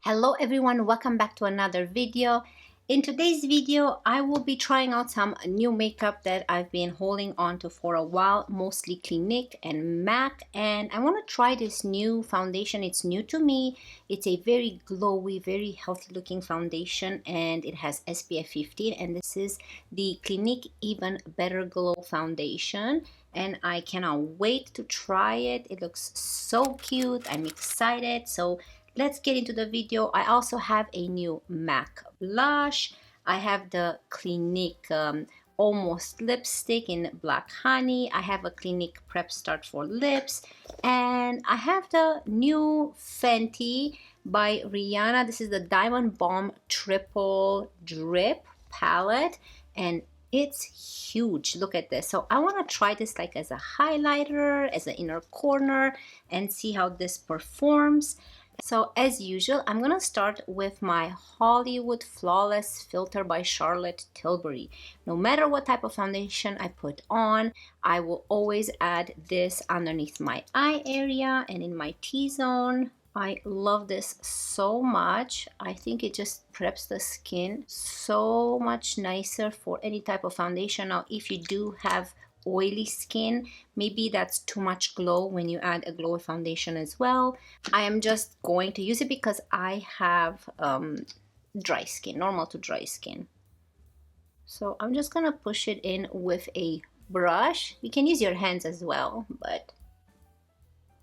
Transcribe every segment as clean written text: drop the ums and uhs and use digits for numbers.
Hello everyone, welcome back to another video. In today's video, I will be trying out some new makeup that I've been holding on to for a while, mostly Clinique and Mac, and I want to try this new foundation. It's new to me. It's a very glowy, very healthy looking foundation, and it has SPF 15, and this is the Clinique Even Better Glow Foundation. And I cannot wait to try it. It looks so cute. I'm excited. So let's get into the video. I also have a new Mac blush. I have the Clinique Almost lipstick in Black Honey. I have a Clinique Prep Start for lips. And I have the new Fenty by Rihanna. This is the Diamond Bomb Triple Drip palette. And it's huge. Look at this. So I want to try this like as a highlighter, as an inner corner, and see how this performs. So as usual, I'm going to start with my Hollywood Flawless Filter by Charlotte Tilbury. No matter what type of foundation I put on, I will always add this underneath my eye area and in my T-zone. I love this so much. I think it just preps the skin so much nicer for any type of foundation. Now, if you do have oily skin, maybe that's too much glow when you add a glow foundation as well. I am just going to use it because I have dry skin, normal to dry skin. So I'm just gonna push it in with a brush. You can use your hands as well, but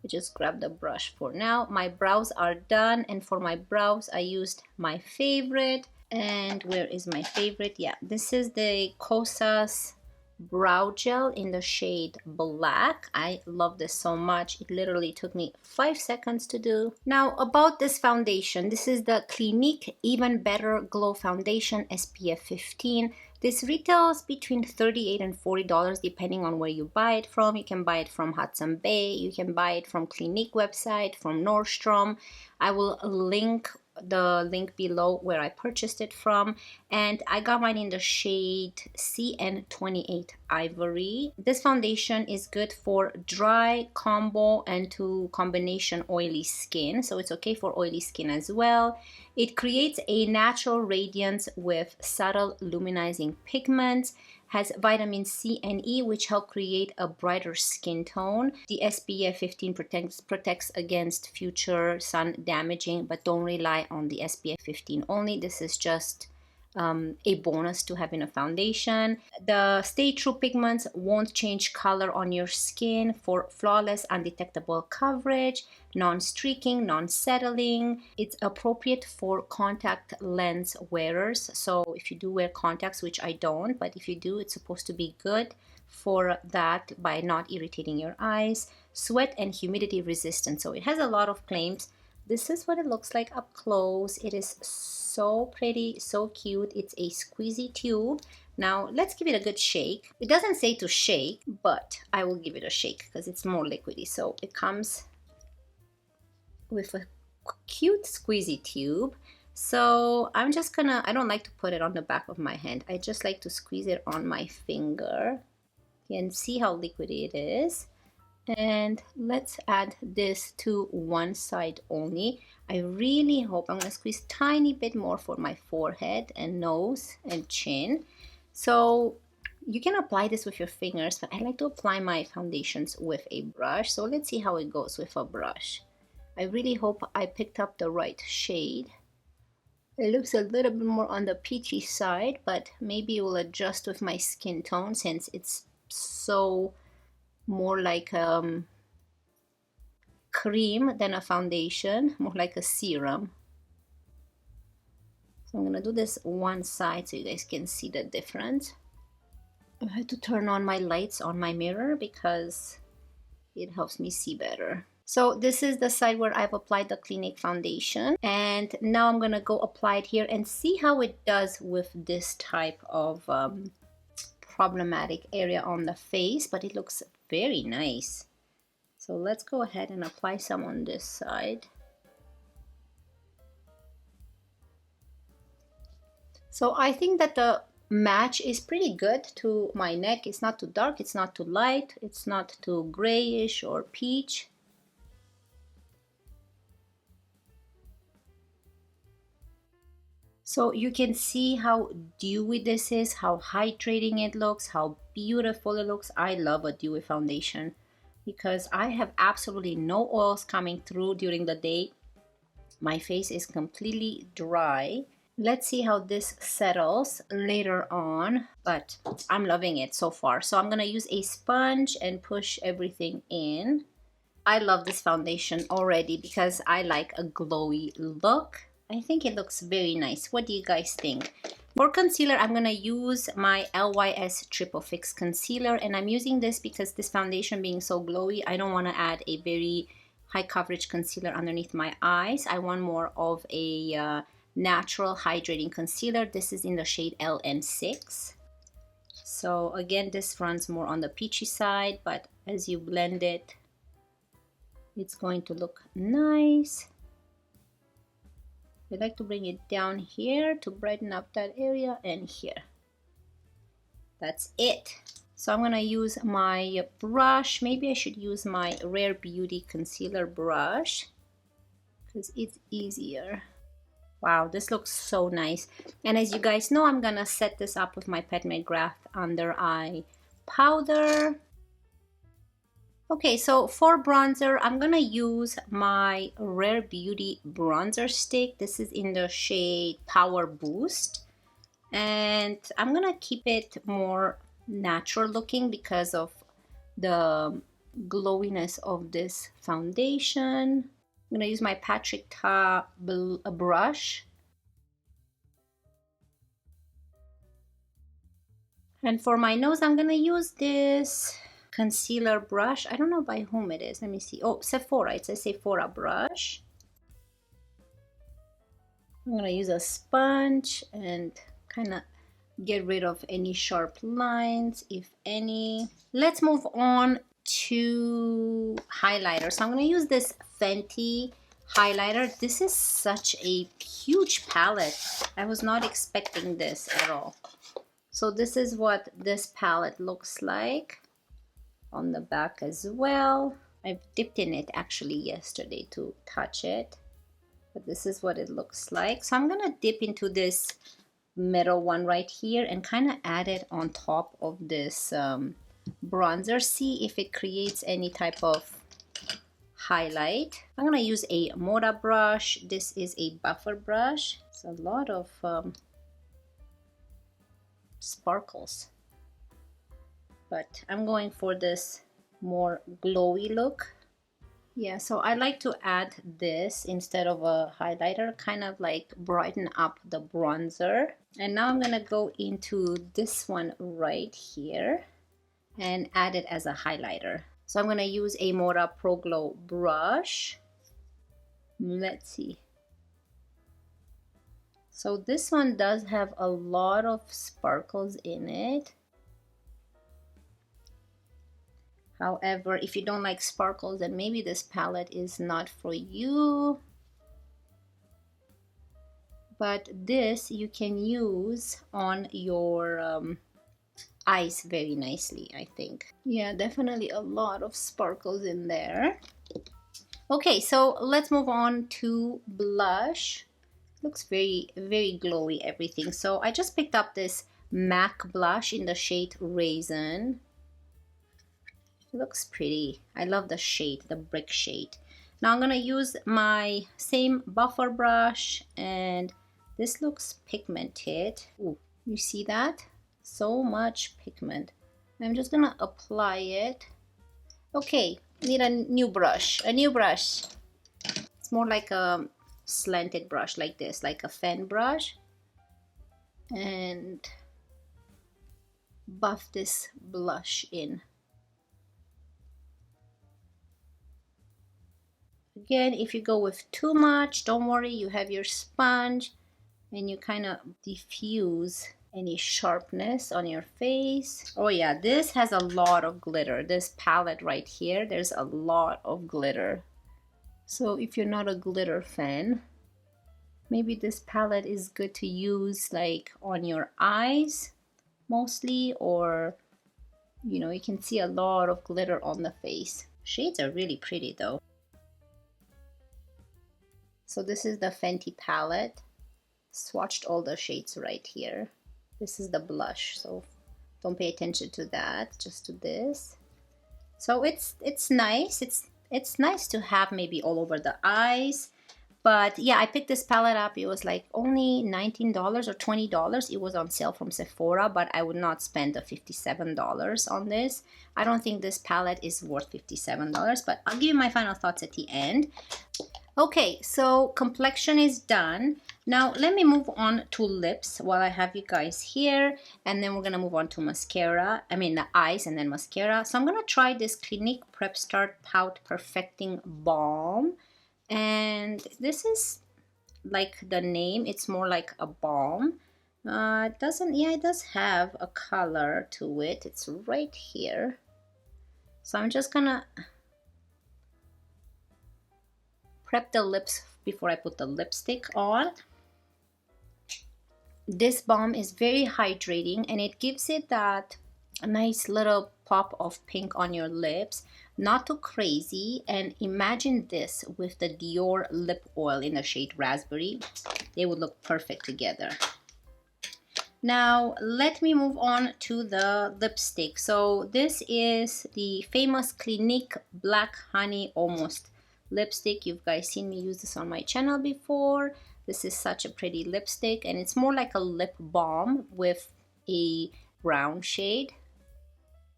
I just grab the brush for now. My brows are done, and for my brows I used my favorite. And where is my favorite? Yeah, this is the Kosas brow gel in the shade Black. I love this so much. It literally took me 5 seconds to do. Now about this foundation, this is the Clinique Even Better Glow Foundation SPF 15. This retails between $38 and $40 depending on where you buy it from. You can buy it from Hudson Bay, you can buy it from Clinique website, from Nordstrom. I will link the link below where I purchased it from, and I got mine in the shade CN28 Ivory. This foundation is good for dry, combo, and to combination oily skin, so it's okay for oily skin as well. It creates a natural radiance with subtle luminizing pigments, has vitamin C and E, which help create a brighter skin tone. The SPF 15 protects against future sun damaging, but don't rely on the SPF 15 only. This is just a bonus to having a foundation. The Stay True pigments won't change color on your skin for flawless, undetectable coverage, non-streaking, non-settling. It's appropriate for contact lens wearers. So if you do wear contacts, which I don't, but if you do, it's supposed to be good for that by not irritating your eyes. Sweat and humidity resistant. So it has a lot of claims. This is what it looks like up close. It is so pretty, so cute. It's a squeezy tube. Now let's give it a good shake. It doesn't say to shake, but I will give it a shake because it's more liquidy. So it comes with a cute squeezy tube. So I'm just gonna, I don't like to put it on the back of my hand. I just like to squeeze it on my finger. You can see how liquidy it is. And let's add this to one side only. I really hope I'm going to squeeze a tiny bit more for my forehead and nose and chin. So you can apply this with your fingers, but I like to apply my foundations with a brush. So let's see how it goes with a brush. I really hope I picked up the right shade. It looks a little bit more on the peachy side, but maybe it will adjust with my skin tone since it's so more like cream than a foundation, more like a serum. So I'm gonna do this one side so you guys can see the difference. I had to turn on my lights on my mirror because it helps me see better. So this is the side where I've applied the Clinique foundation, and now I'm gonna go apply it here and see how it does with this type of problematic area on the face, but it looks very nice. So let's go ahead and apply some on this side. So I think that the match is pretty good to my neck. It's not too dark, it's not too light, it's not too grayish or peach. So you can see how dewy this is, how hydrating it looks, how beautiful it looks. I love a dewy foundation because I have absolutely no oils coming through during the day. My face is completely dry. Let's see how this settles later on, but I'm loving it so far. So I'm gonna use a sponge and push everything in. I love this foundation already because I like a glowy look. I think it looks very nice. What do you guys think? For concealer, I'm gonna use my LYS Triple Fix Concealer, and I'm using this because this foundation being so glowy, I don't wanna add a very high coverage concealer underneath my eyes. I want more of a natural hydrating concealer. This is in the shade LN6. So again, this runs more on the peachy side, but as you blend it, it's going to look nice. I like to bring it down here to brighten up that area and here. That's it. So I'm gonna use my brush. Maybe I should use my Rare Beauty concealer brush because it's easier. Wow, this looks so nice. And as you guys know, I'm gonna set this up with my Pet McGrath under eye powder. Okay, so for bronzer, I'm gonna use my Rare Beauty bronzer stick. This is in the shade Power Boost. And I'm gonna keep it more natural looking because of the glowiness of this foundation. I'm gonna use my Patrick Ta brush. And for my nose, I'm gonna use this concealer brush. I don't know by whom it is. Let me see. Oh, Sephora. It's a Sephora brush. I'm gonna use a sponge and kind of get rid of any sharp lines, if any. Let's move on to highlighter. So I'm gonna use this Fenty highlighter. This is such a huge palette. I was not expecting this at all. So this is what this palette looks like on the back as well. I've dipped in it actually yesterday to touch it, but this is what it looks like. So I'm gonna dip into this middle one right here and kind of add it on top of this bronzer. See if it creates any type of highlight. I'm gonna use a Moda brush. This is a buffer brush. It's a lot of sparkles, but I'm going for this more glowy look. Yeah, so I like to add this instead of a highlighter, kind of like brighten up the bronzer. And now I'm gonna go into this one right here and add it as a highlighter. So I'm gonna use a Moda Pro Glow brush. Let's see. So this one does have a lot of sparkles in it. However, if you don't like sparkles, then maybe this palette is not for you. But this you can use on your eyes very nicely, I think. Yeah, definitely a lot of sparkles in there. Okay, so let's move on to blush. Looks very, very glowy, everything. So I just picked up this MAC blush in the shade Raisin. It looks pretty. I love the shade, the brick shade. Now I'm gonna use my same buffer brush, and this looks pigmented. Ooh, you see that? So much pigment. I'm just gonna apply it. Okay, need a new brush. A new brush. It's more like a slanted brush, like this, like a fan brush. And buff this blush in. Again, if you go with too much, don't worry, you have your sponge and you kind of diffuse any sharpness on your face. Oh yeah, this has a lot of glitter. This palette right here, there's a lot of glitter. So if you're not a glitter fan, maybe this palette is good to use like on your eyes mostly, or you know, you can see a lot of glitter on the face. Shades are really pretty though. So this is the Fenty palette. swatched all the shades right here. This is the blush, so don't pay attention to that, just to this. So it's nice. It's nice to have maybe all over the eyes. But yeah, I picked this palette up. It was like only $19 or $20. It was on sale from Sephora, but I would not spend the $57 on this. I don't think this palette is worth $57, but I'll give you my final thoughts at the end. Okay, so complexion is done. Now let me move on to lips while I have you guys here, and then we're gonna move on to mascara. I mean the eyes and then mascara. So I'm gonna try this Clinique Prep Start Pout Perfecting Balm. And this is like the name, it's more like a balm. It does have a color to it. It's right here. So I'm just gonna prep the lips before I put the lipstick on. This balm is very hydrating and it gives it that nice little pop of pink on your lips. Not too crazy. And imagine this with the Dior lip oil in the shade Raspberry. They would look perfect together. Now let me move on to the lipstick. So this is the famous Clinique Black Honey Almost lipstick. You guys seen me use this on my channel before. This is such a pretty lipstick, and it's more like a lip balm with a brown shade.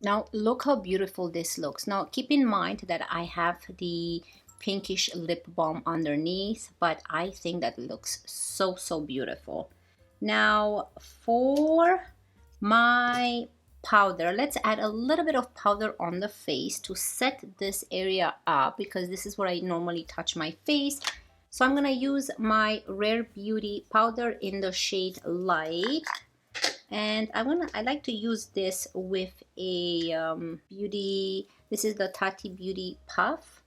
Now look how beautiful this looks. Now keep in mind that I have the pinkish lip balm underneath, but I think that looks so beautiful. Now for my powder, let's add a little bit of powder on the face to set this area up, because this is where I normally touch my face. So I'm gonna use my Rare Beauty powder in the shade Light. And I like to use this with a this is the Tati Beauty Puff.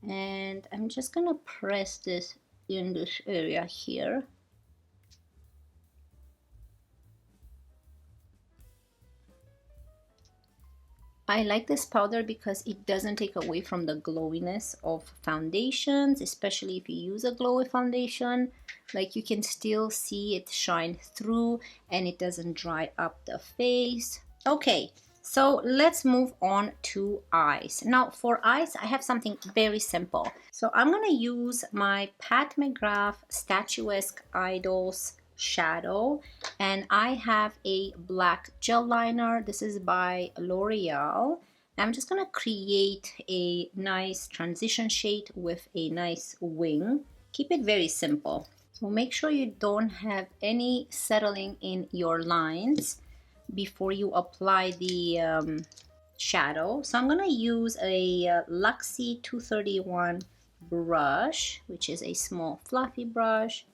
And I'm just gonna press this in this area here. I like this powder because it doesn't take away from the glowiness of foundations, especially if you use a glowy foundation. Like, you can still see it shine through and it doesn't dry up the face. Okay, so let's move on to eyes. Now for eyes, I have something very simple. So I'm gonna use my Pat McGrath Statuesque Eyedols shadow, and I have a black gel liner. This is by L'Oreal. I'm just gonna create a nice transition shade with a nice wing. Keep it very simple. So make sure you don't have any settling in your lines before you apply the shadow. So I'm gonna use a Luxie 231 brush, which is a small fluffy brush,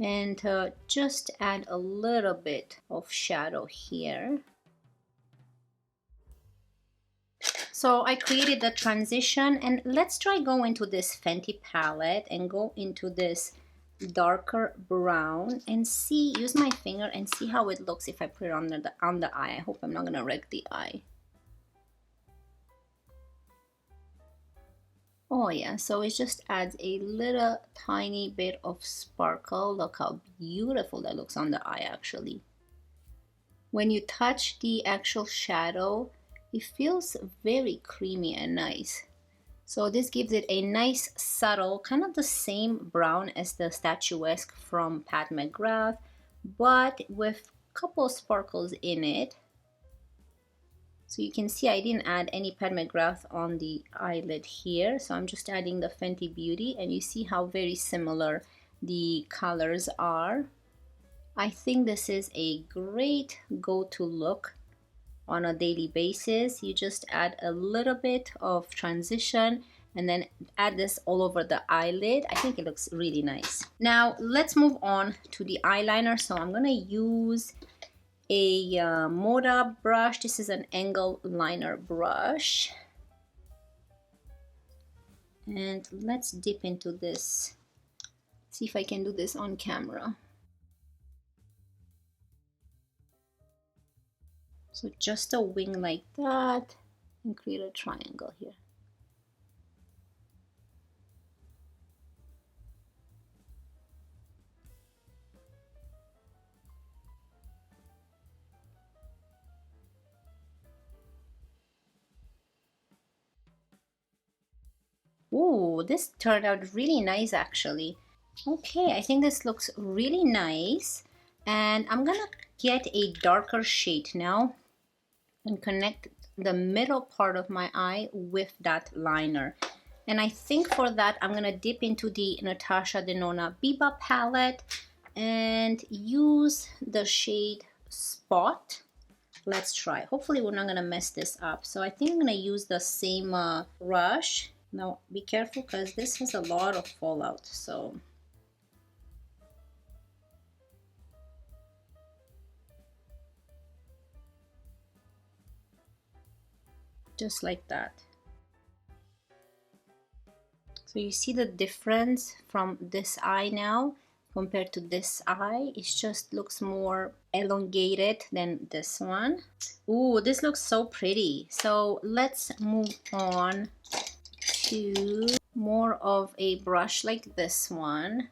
and just add a little bit of shadow here. So I created the transition, and let's try go into this Fenty palette and go into this darker brown and see, use my finger and see how it looks if I put it on the eye. I hope I'm not gonna wreck the eye. Oh yeah, so it just adds a little tiny bit of sparkle. Look how beautiful that looks on the eye actually. When you touch the actual shadow, it feels very creamy and nice. So this gives it a nice subtle, kind of the same brown as the Statuesque from Pat McGrath, but with a couple of sparkles in it. So you can see I didn't add any Pat McGrath on the eyelid here, so I'm just adding the Fenty Beauty, and you see how very similar the colors are. I think this is a great go-to look on a daily basis. You just add a little bit of transition and then add this all over the eyelid. I think it looks really nice. Now let's move on to the eyeliner. So I'm gonna use a Moda brush. This is an angle liner brush, and let's dip into this. See if I can do this on camera. So just a wing like that, and create a triangle here. Ooh, this turned out really nice actually. Okay, I think this looks really nice. And I'm gonna get a darker shade now and connect the middle part of my eye with that liner. And I think for that, I'm gonna dip into the Natasha Denona Biba palette and use the shade Spot. Let's try. Hopefully we're not gonna mess this up. So I think I'm gonna use the same brush. Now be careful because this has a lot of fallout. So just like that. So you see the difference from this eye now compared to this eye. It just looks more elongated than this one. Ooh, this looks so pretty. So let's move on to more of a brush like this one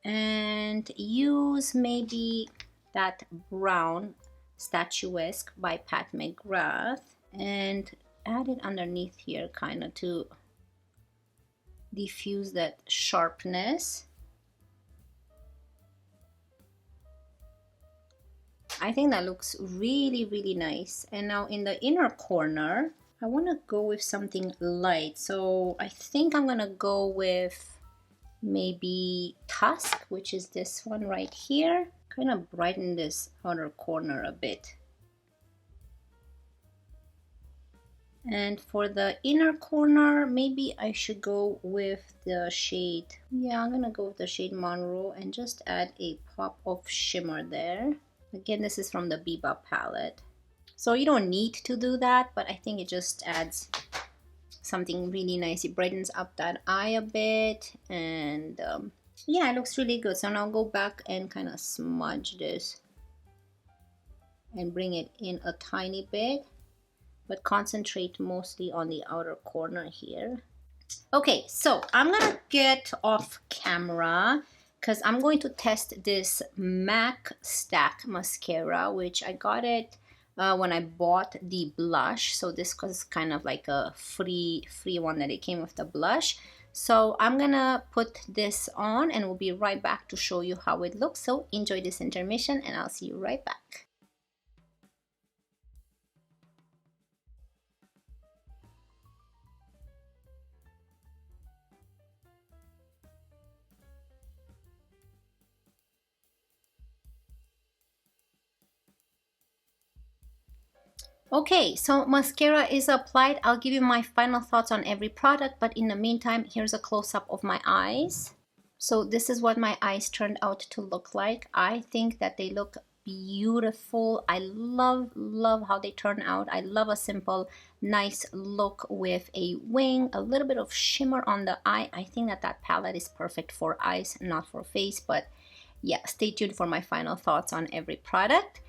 and use maybe that brown Statuesque by McGrath and add it underneath here kind of to diffuse that sharpness. I think that looks really, really nice. And now in the inner corner, I want to go with something light. So I think I'm going to go with maybe Tusk, which is this one right here. Kind of brighten this outer corner a bit. And for the inner corner, maybe I should go with the shade. Yeah, I'm gonna go with the shade Monroe and just add a pop of shimmer there. Again, this is from the Biba palette. So you don't need to do that, but I think it just adds something really nice. It brightens up that eye a bit, and yeah, it looks really good. So now I'll go back and kind of smudge this and bring it in a tiny bit, but concentrate mostly on the outer corner here. Okay, so I'm gonna get off camera because I'm going to test this Macstack mascara, which I got it when I bought the blush. So this was kind of like a free one that it came with the blush. So I'm gonna put this on and we'll be right back to show you how it looks. So enjoy this intermission and I'll see you right back. Okay, so mascara is applied. I'll give you my final thoughts on every product, but in the meantime, here's a close-up of my eyes. So this is what my eyes turned out to look like. I think that they look beautiful. I love how they turn out. I love a simple, nice look with a wing, a little bit of shimmer on the eye. I think that that palette is perfect for eyes, not for face, but yeah, stay tuned for my final thoughts on every product.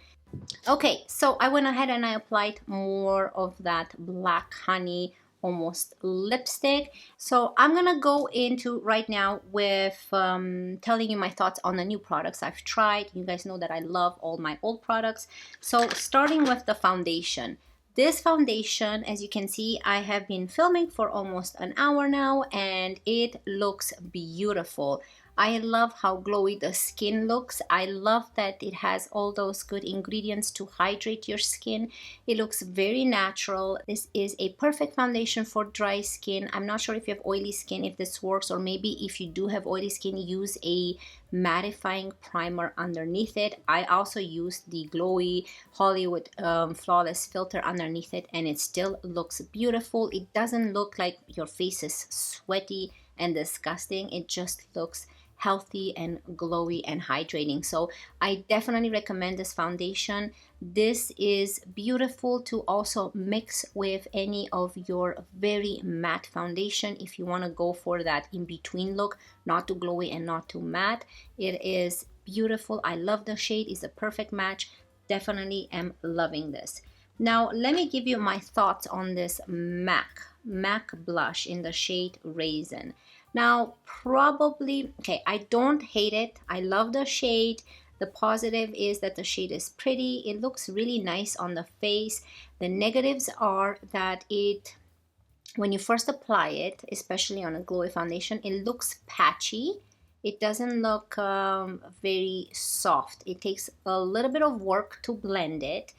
Okay, so I went ahead and I applied more of that black honey almost lipstick. So I'm gonna go into right now with telling you my thoughts on the new products I've tried. You guys know that I love all my old products. So starting with the foundation. This foundation, as you can see, I have been filming for almost an hour now and it looks beautiful. I love how glowy the skin looks. I love that it has all those good ingredients to hydrate your skin. It looks very natural. This is a perfect foundation for dry skin. I'm not sure if you have oily skin, if this works, or maybe if you do have oily skin, use a mattifying primer underneath it. I also used the glowy Hollywood Flawless filter underneath it and it still looks beautiful. It doesn't look like your face is sweaty and disgusting. It just looks healthy and glowy and hydrating. So I definitely recommend this foundation. This is beautiful to also mix with any of your very matte foundation if you want to go for that in-between look, not too glowy and not too matte. It is beautiful. I love the shade. It's a perfect match. Definitely am loving this. Now let me give you my thoughts on this Mac Blush in the shade Raisin. Now, probably, okay, I don't hate it. I love the shade. The positive is that the shade is pretty. It looks really nice on the face. The negatives are that it when you first apply it, especially on a glowy foundation, it looks patchy. It doesn't look very soft. It takes a little bit of work to blend it.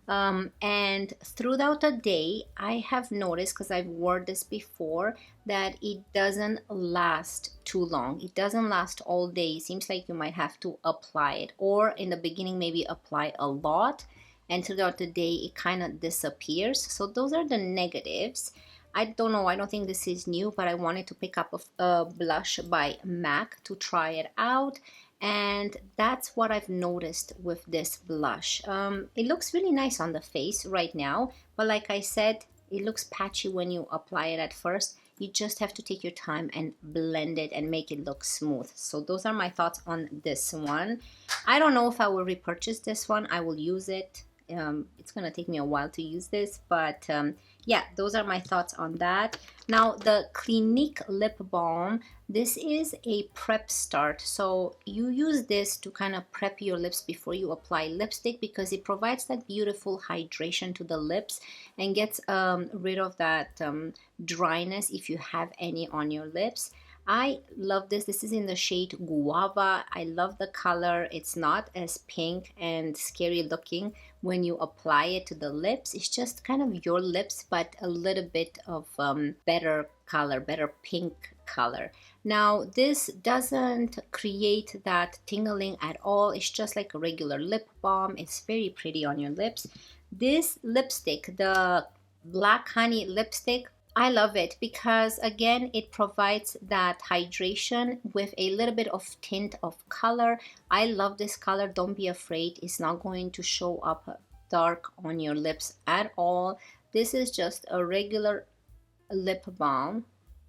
And throughout the day, I have noticed, because I've worn this before, that it doesn't last too long. It doesn't last all day. It seems like you might have to apply it, or in the beginning maybe apply a lot, and throughout the day it kind of disappears. So those are the negatives. I don't know, I don't think this is new, but I wanted to pick up a blush by MAC to try it out. And that's what I've noticed with this blush. It looks really nice on the face right now, but like I said, it looks patchy when you apply it at first. You just have to take your time and blend it and make it look smooth. So those are my thoughts on this one. I don't know if I will repurchase this one. I will use it. It's gonna take me a while to use this, but yeah, those are my thoughts on that. Now the Clinique lip balm, this is a prep start, so you use this to kind of prep your lips before you apply lipstick, because it provides that beautiful hydration to the lips and gets rid of that dryness if you have any on your lips. I love this. This is in the shade Guava. I love the color. It's not as pink and scary looking when you apply it to the lips. It's just kind of your lips, but a little bit of better color, better pink color. Now, this doesn't create that tingling at all. It's just like a regular lip balm. It's very pretty on your lips. This lipstick, the Black Honey lipstick, I love it because, again, it provides that hydration with a little bit of tint of color. I love this color. Don't be afraid. It's not going to show up dark on your lips at all. This is just a regular lip balm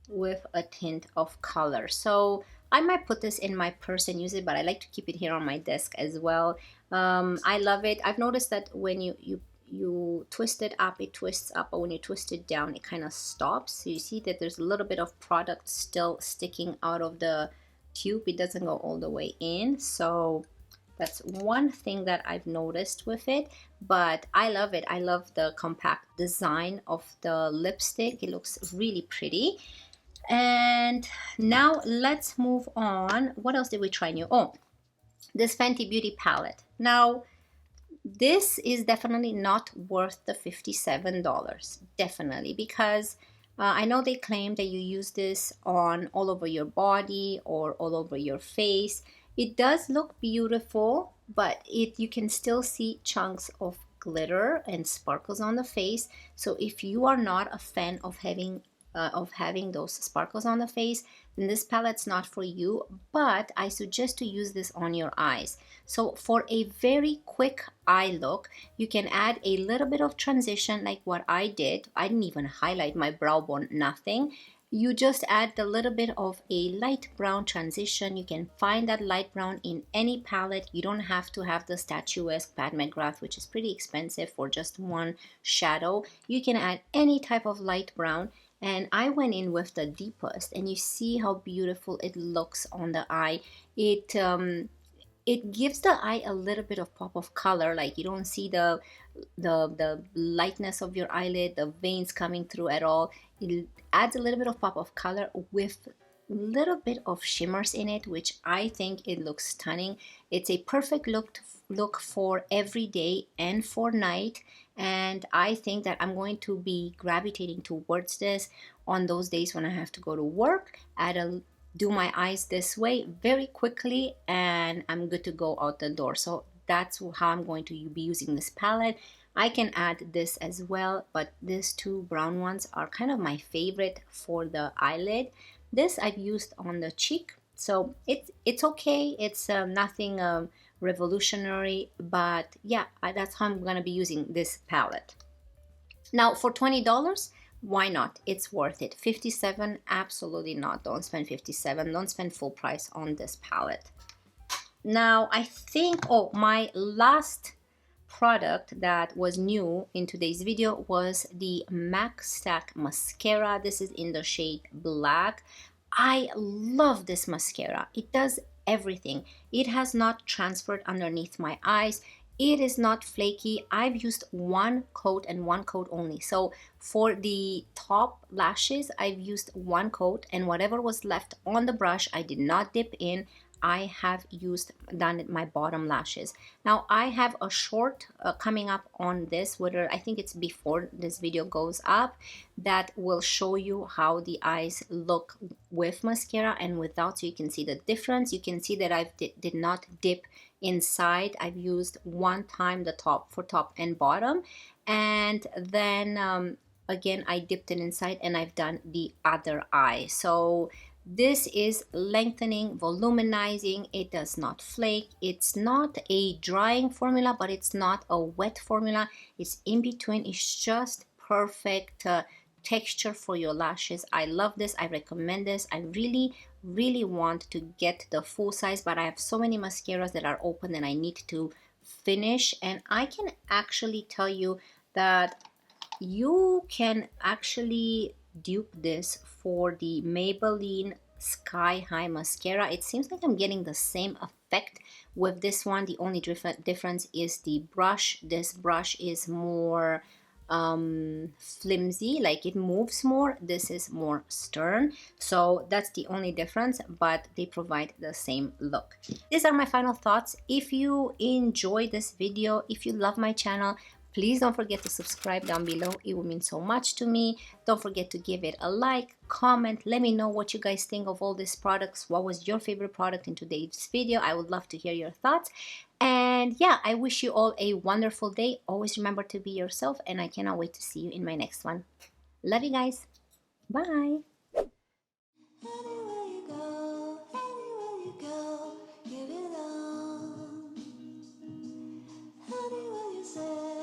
with a tint of color. So I might put this in my purse and use it, but I like to keep it here on my desk as well. I love it. I've noticed that when you twist it up, it twists up, but when you twist it down, it kind of stops. So you see that there's a little bit of product still sticking out of the tube. It doesn't go all the way in. So that's one thing that I've noticed with it, but I love it. I love the compact design of the lipstick. It looks really pretty. And now let's move on. What else did we try new? Oh, this Fenty Beauty palette. Now, this is definitely not worth the $57, definitely, because I know they claim that you use this on all over your body or all over your face. It does look beautiful, but you can still see chunks of glitter and sparkles on the face. So if you are not a fan of having those sparkles on the face, then this palette's not for you, but I suggest to use this on your eyes. So for a very quick eye look, you can add a little bit of transition like what I did. I didn't even highlight my brow bone, nothing. You just add a little bit of a light brown transition. You can find that light brown in any palette. You don't have to have the Statuesque by McGrath, which is pretty expensive for just one shadow. You can add any type of light brown. And I went in with the deepest, and you see how beautiful it looks on the eye. It gives the eye a little bit of pop of color, like you don't see the lightness of your eyelid, the veins coming through at all. It adds a little bit of pop of color with a little bit of shimmers in it, which I think it looks stunning. It's a perfect look for every day and for night, and I think that I'm going to be gravitating towards this on those days when I have to go to work. Do my eyes this way very quickly, and I'm good to go out the door. So that's how I'm going to be using this palette. I can add this as well, but these two brown ones are kind of my favorite for the eyelid. This I've used on the cheek, so it's okay. It's nothing revolutionary, but yeah, that's how I'm gonna be using this palette. Now for $20, why not? It's worth it. $57, absolutely not. Don't spend $57. Don't spend full price on this palette. Now I think, oh, my last product that was new in today's video was the Macstack mascara. This is in the shade Black. I love this mascara. It does everything. It has not transferred underneath my eyes. It is not flaky. I've used one coat and one coat only. So for the top lashes, I've used one coat, and whatever was left on the brush, I did not dip in. I have done my bottom lashes. Now I have a short coming up on this, whether I think it's before this video goes up, that will show you how the eyes look with mascara and without, so you can see the difference. You can see that I did not dip inside. I've used one time the top for top and bottom, and then again I dipped it inside and I've done the other eye. So this is lengthening, voluminizing. It does not flake. It's not a drying formula, but it's not a wet formula. It's in between. It's just perfect texture for your lashes. I love this. I recommend this. I really want to get the full size, but I have so many mascaras that are open and I need to finish. And I can actually tell you that you can actually dupe this for the Maybelline Sky High Mascara. It seems like I'm getting the same effect with this one. The only difference is the brush. This brush is more flimsy, like it moves more. This is more stern, so that's the only difference, but they provide the same look. These are my final thoughts. If you enjoyed this video, if you love my channel, please don't forget to subscribe down below. It would mean so much to me. Don't forget to give it a like, comment. Let me know what you guys think of all these products. What was your favorite product in today's video? I would love to hear your thoughts. And yeah, I wish you all a wonderful day. Always remember to be yourself, and I cannot wait to see you in my next one. Love you guys. Bye. Anywhere you go, anywhere you go, give it all. Anywhere you say.